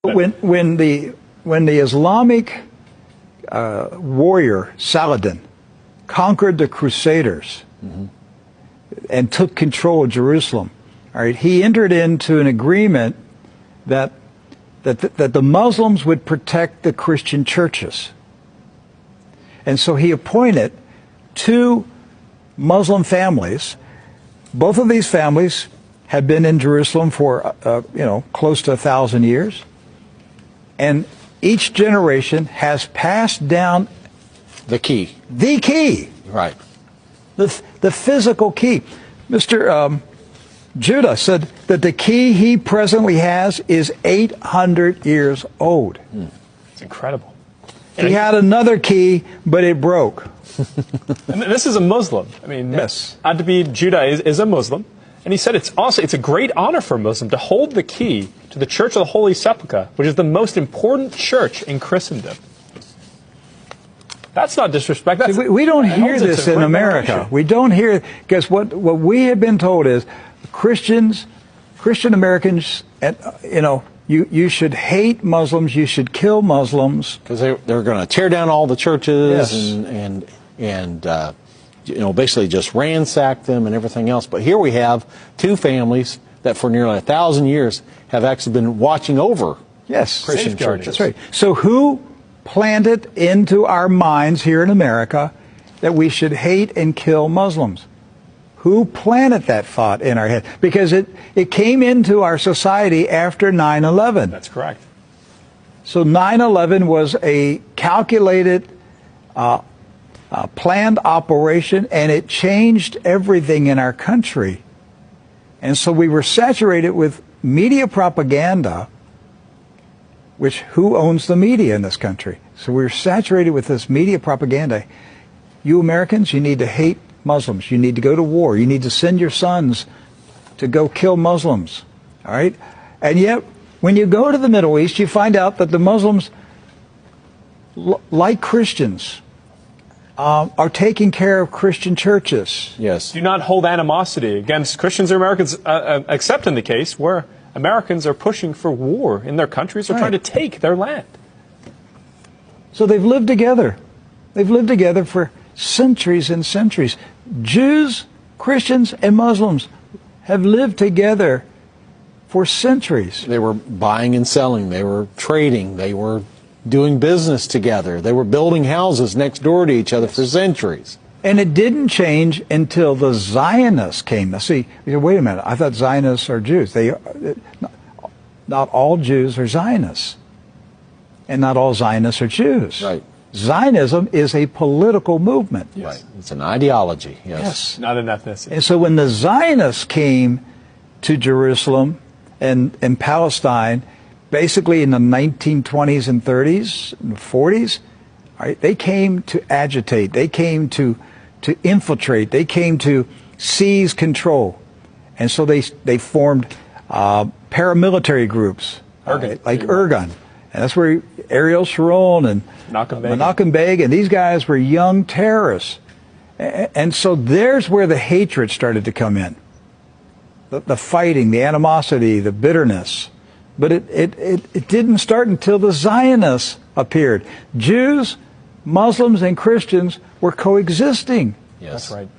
When the Islamic warrior Saladin conquered the Crusaders and took control of Jerusalem, all right, he entered into an agreement that the Muslims would protect the Christian churches. And so he appointed two Muslim families. Both of these families had been in Jerusalem for, close to 1,000 years. And each generation has passed down the key. The key. Right. The physical key. Mr. Judah said that the key he presently has is 800 years old. It's incredible. He had another key, but it broke. And this is a Muslim. I mean, yes. Adbi Judah is a Muslim. And he said it's a great honor for a Muslim to hold the key to the Church of the Holy Sepulchre, which is the most important church in Christendom. That's not disrespect. We don't hear this in America. We don't hear, because what we have been told is Christian Americans, you should hate Muslims, you should kill Muslims. Because they're going to tear down all the churches yes. and basically just ransack them and everything else. But here we have two families that for nearly 1,000 years have actually been watching over Christian churches. That's right. So who planted into our minds here in America that we should hate and kill Muslims? Who planted that thought in our head? Because it came into our society after 9/11. That's correct. So 9/11 was a calculated, planned operation, and it changed everything in our country. And so we were saturated with media propaganda, which who owns the media in this country? So we were saturated with this media propaganda. You Americans, you need to hate Muslims. You need to go to war. You need to send your sons to go kill Muslims. All right? And yet, when you go to the Middle East, you find out that the Muslims, like Christians, are taking care of Christian churches. Yes. Do not hold animosity against Christians or Americans, except in the case where Americans are pushing for war in their countries or trying to take their land. So they've lived together. They've lived together for centuries and centuries. Jews, Christians, and Muslims have lived together for centuries. They were buying and selling. They were trading. They were doing business together. They were building houses next door to each other for centuries. And it didn't change until the Zionists came. Now, see, wait a minute. I thought Zionists are Jews. Not all Jews are Zionists. And not all Zionists are Jews. Right. Zionism is a political movement. Yes. Right. It's an ideology. Yes. Not an ethnicity. And so when the Zionists came to Jerusalem and Palestine, basically in the 1920s and 30s and 40s, right, they came to agitate. They came to infiltrate. They came to seize control. And so they formed paramilitary groups, like Irgun. And that's where Ariel Sharon and Menachem Begin, and these guys were young terrorists. And so there's where the hatred started to come in. The fighting, the animosity, the bitterness. But it didn't start until the Zionists appeared. Jews, Muslims, and Christians were coexisting. Yes. That's right.